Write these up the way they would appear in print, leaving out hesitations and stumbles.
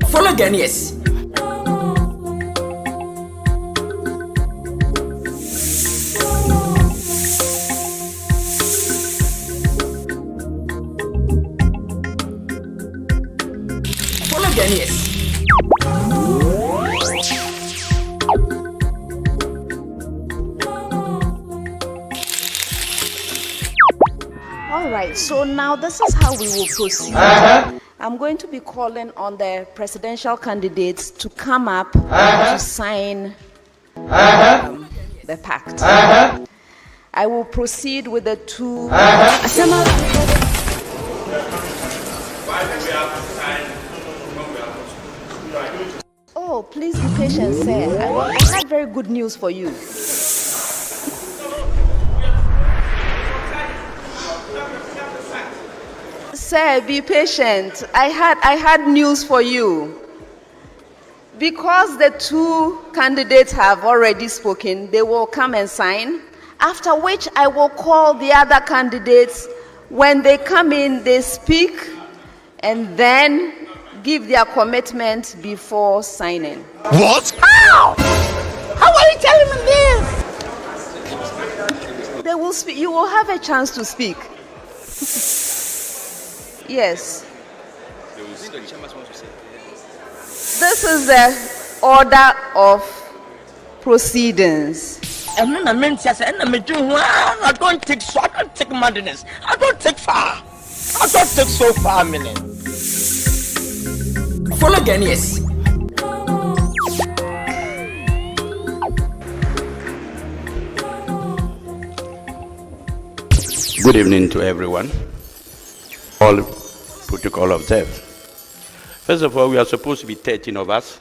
Follow Ghanaians. Follow Ghanaians. All right, so now this is how we will proceed. I'm going to be calling on the presidential candidates to come up to sign the pact. I will proceed with the two. Oh, please be patient, sir. I have very good news for you. Sir, be patient. I had news for you. Because the two candidates have already spoken, they will come and sign, after which I will call the other candidates. When they come in, they speak, and then give their commitment before signing. What? How? How are you telling me this? They will speak. You will have a chance to speak. Yes. This is the order of proceedings. I don't take madness. I don't take far. I don't take so far, minute. Follow Ghanaians. Good evening to everyone. All protocol observed. First of all, we are supposed to be 13 of us,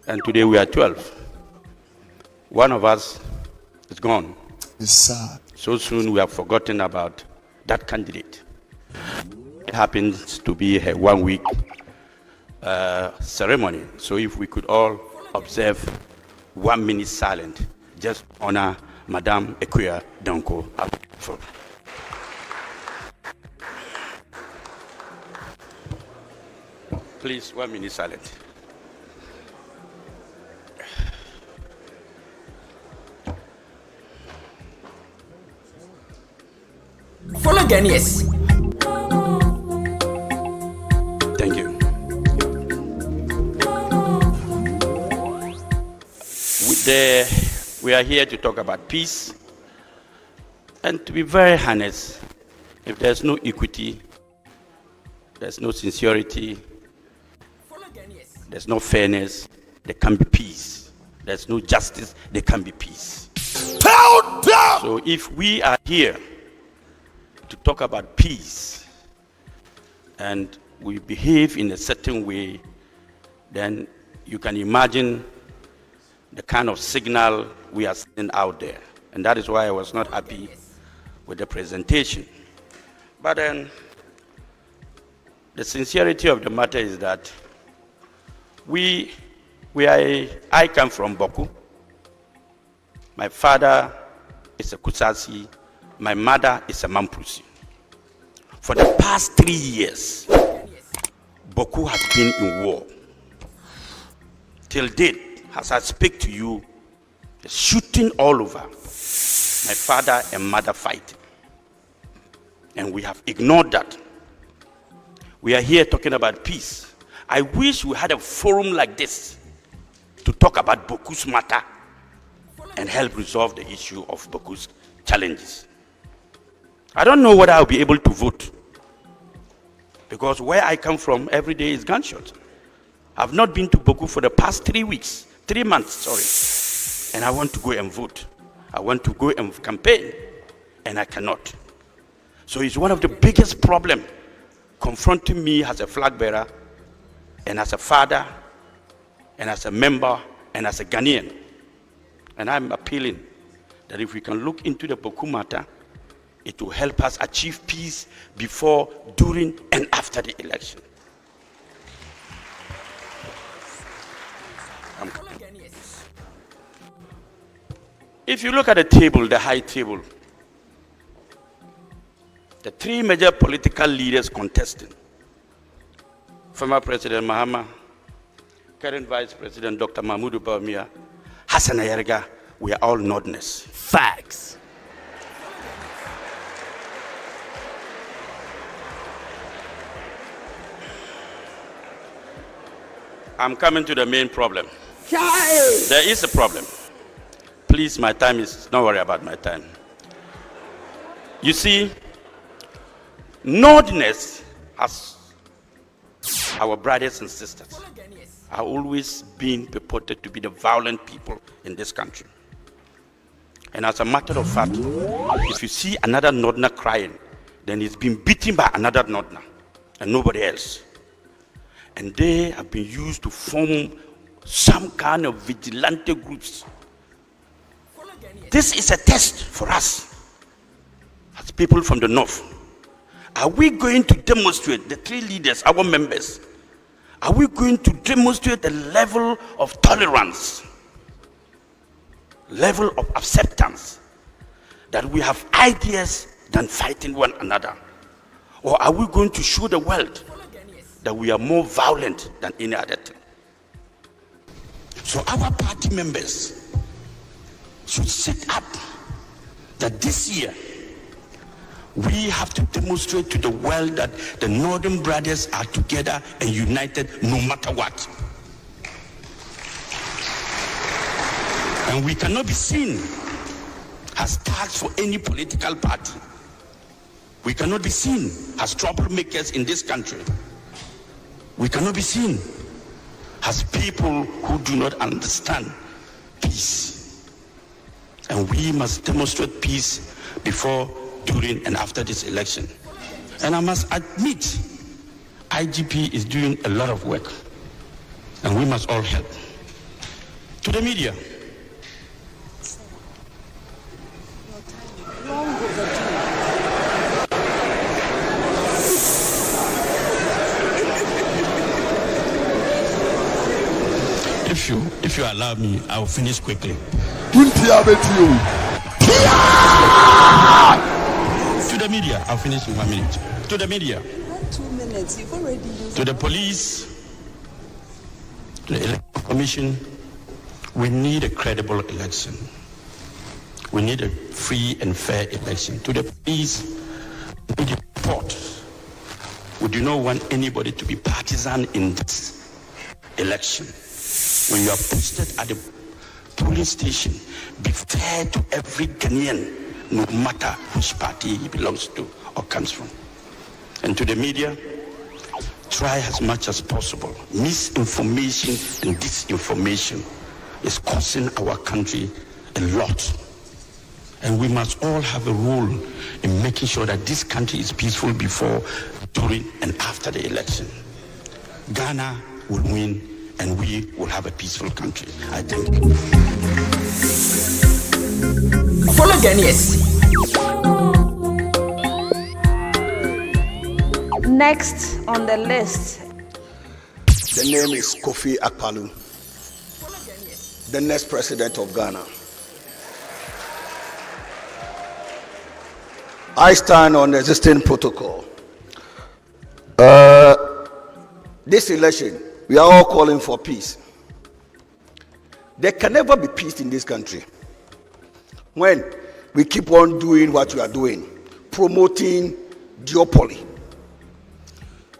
and today we are 12. One of us is gone. It's sad. So soon we have forgotten about that candidate. It happens to be a 1 week ceremony. So if we could all observe 1 minute silent, just honor Madame Agyei Donko. Please, 1 minute silent. Follow Ghanaians. Thank you. We are here to talk about peace. And to be very honest, if there's no equity, there's no sincerity, there's no fairness, there can be peace. There's no justice, there can be peace. So if we are here to talk about peace and we behave in a certain way, then you can imagine the kind of signal we are sending out there. And that is why I was not happy with the presentation. But then the sincerity of the matter is that I come from Boku. My father is a Kusasi. My mother is a Mamprusi. For the past 3 years, Boku has been in war. Till date, as I speak to you, the shooting all over. My father and mother fighting. And we have ignored that. We are here talking about peace. I wish we had a forum like this to talk about Boku's matter and help resolve the issue of Boku's challenges. I don't know whether I'll be able to vote, because where I come from, every day is gunshot. I've not been to Boku for the past 3 months, sorry. And I want to go and vote. I want to go and campaign, and I cannot. So it's one of the biggest problems confronting me as a flag bearer, and as a father, and as a member, and as a Ghanaian. And I'm appealing that if we can look into the Boku matter, it will help us achieve peace before, during, and after the election. If you look at the table, the high table, the 3 major political leaders contesting, former President Mahama, current Vice President Dr. Mahmoud Bawumia, Hassan Ayerga, we are all Northerners. Facts. I'm coming to the main problem. There is a problem. Please, my time is, don't worry about my time. You see, Northerners, as our brothers and sisters, are always being purported to be the violent people in this country. And as a matter of fact, if you see another Northerner crying, then he's been beaten by another Northerner and nobody else. And they have been used to form some kind of vigilante groups. This is a test for us as people from the North. Are we going to demonstrate, the three leaders, our members, are we going to demonstrate a level of tolerance, level of acceptance, that we have ideas than fighting one another? Or are we going to show the world that we are more violent than any other thing? So our party members should set up that this year we have to demonstrate to the world that the Northern brothers are together and united no matter what. And we cannot be seen as tags for any political party. We cannot be seen as troublemakers in this country. We cannot be seen as people who do not understand peace. And we must demonstrate peace before, during, and after this election. And I must admit, IGP is doing a lot of work, and we must all help. To the media. If you allow me, I'll finish quickly. To the media, I'll finish in 1 minute. To the media. 2 minutes, you've already used. To the police, to the Electoral Commission, we need a credible election. We need a free and fair election. To the police, we need a report. We do not want anybody to be partisan in this election. When you are posted at the polling station, be fair to every Ghanaian, no matter which party he belongs to or comes from. And to the media, try as much as possible. Misinformation and disinformation is costing our country a lot. And we must all have a role in making sure that this country is peaceful before, during, and after the election. Ghana will win, and we will have a peaceful country, I think. Follow Ghanaians. Next on the list. The name is Kofi Akpaloo, the next president of Ghana. I stand on the existing protocol. This election, we are all calling for peace. There can never be peace in this country when we keep on doing what we are doing, promoting duopoly.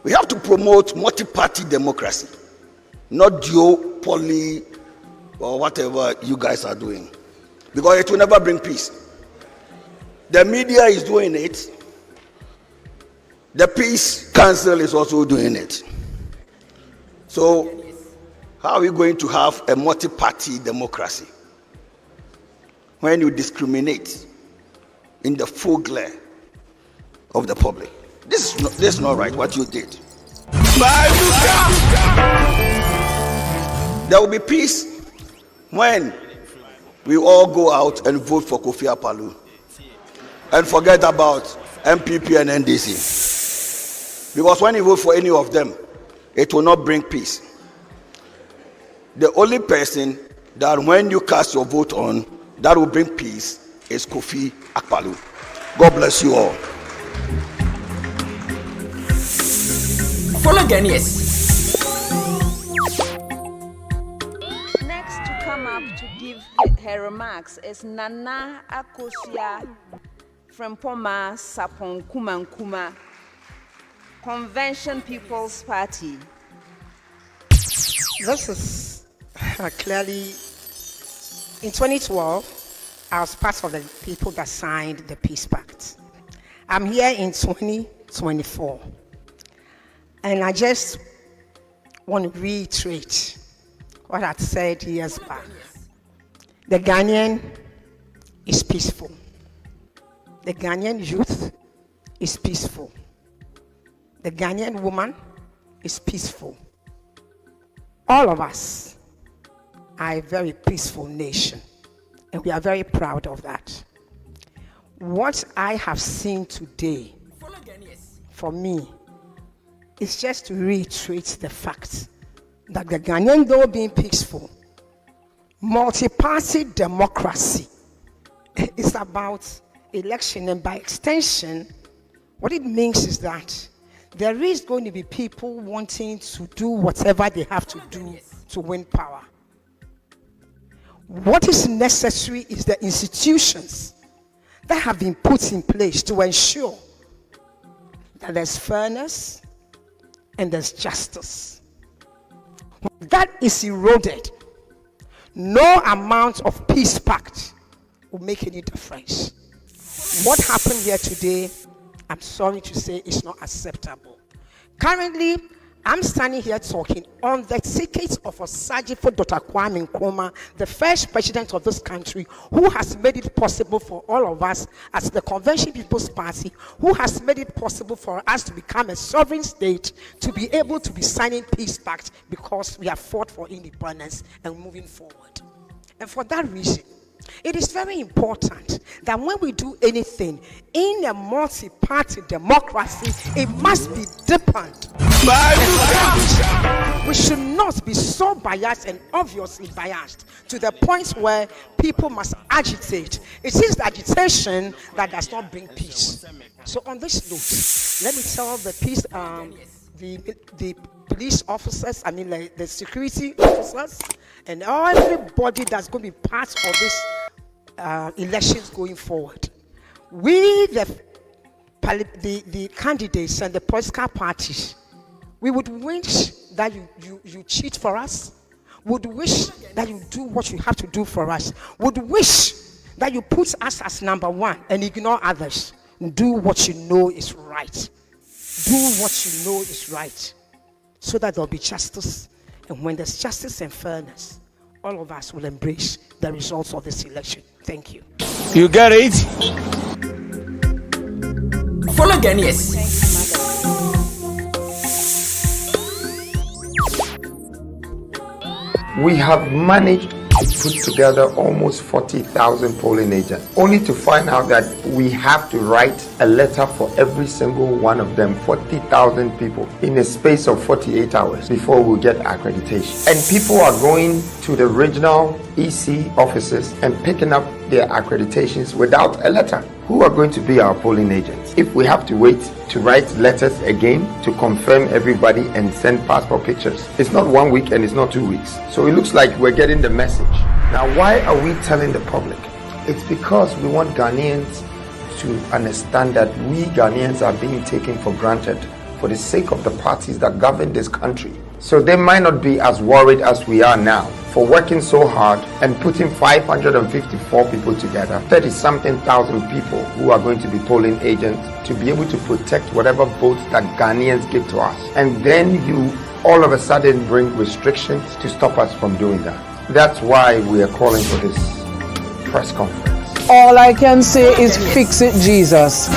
We have to promote multi-party democracy, not duopoly or whatever you guys are doing, because it will never bring peace. The media is doing it. The Peace Council is also doing it. So, how are we going to have a multi-party democracy when you discriminate in the full glare of the public? This is not right, what you did. There will be peace when we all go out and vote for Kofi Akpaloo and forget about MPP and NDC. Because when you vote for any of them, it will not bring peace. The only person that when you cast your vote on, that will bring peace is Kofi Akpaloo. God bless you all. Follow Ghanaians. give her remarks is Nana Akosia from Poma Sapon Kumankuma Convention People's Party. This is clearly, in 2012, I was part of the people that signed the Peace Pact. I'm here in 2024, and I just want to reiterate what I said years back. The Ghanaian is peaceful. The Ghanaian youth is peaceful. The Ghanaian woman is peaceful. All of us are a very peaceful nation, and we are very proud of that. What I have seen today, for me, is just to reiterate the fact that the Ghanaian, though being peaceful, multi-party democracy is about election, and by extension, what it means is that there is going to be people wanting to do whatever they have to do to win power. What is necessary is the institutions that have been put in place to ensure that there's fairness and there's justice. When that is eroded, no amount of peace pact will make any difference. What happened here today, I'm sorry to say, is not acceptable. Currently, I'm standing here talking on the ticket of Osagyefo Dr. Kwame Nkrumah, the first president of this country, who has made it possible for all of us as the Convention People's Party, who has made it possible for us to become a sovereign state, to be able to be signing peace pact because we have fought for independence and moving forward. And for that reason, it is very important that when we do anything in a multi-party democracy, it must be deepened. We should not be so biased and obviously biased to the point where people must agitate. It is the agitation that does not bring peace. So on this note, let me tell the peace, the police officers, the security officers, and everybody that's going to be part of this elections going forward. We, the candidates and the political parties, we would wish that you cheat for us, would wish that you do what you have to do for us, would wish that you put us as number one and ignore others. Do what you know is right. Do what you know is right, so that there'll be justice. And when there's justice and fairness, all of us will embrace the results of this election. Thank you. You get it? Follow Ghanaians. We have managed to put together almost 40,000 polling agents, only to find out that we have to write a letter for every single one of them, 40,000 people, in a space of 48 hours before we get accreditation. And people are going to the regional EC offices and picking up their accreditations without a letter. Who are going to be our polling agents if we have to wait to write letters again to confirm everybody and send passport pictures? It's not 1 week and it's not 2 weeks. So it looks like we're getting the message. Now, why are we telling the public? It's because we want Ghanaians to understand that we Ghanaians are being taken for granted for the sake of the parties that govern this country. So they might not be as worried as we are now for working so hard and putting 554 people together, 30-something thousand people who are going to be polling agents to be able to protect whatever votes that Ghanaians give to us. And then you all of a sudden bring restrictions to stop us from doing that. That's why we are calling for this press conference. All I can say is fix it, Jesus.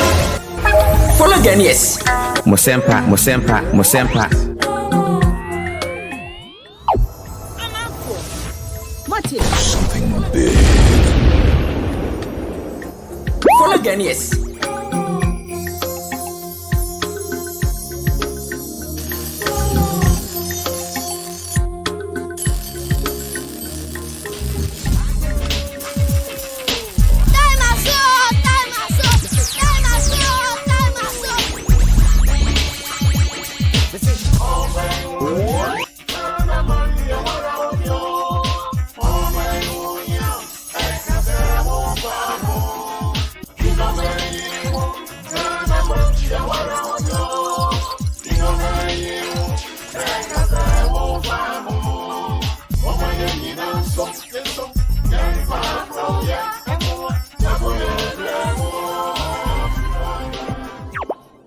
Follow Ghanaians. Mosempa, Mosempa, Mosempa. Something big. Follow Ghanaians. for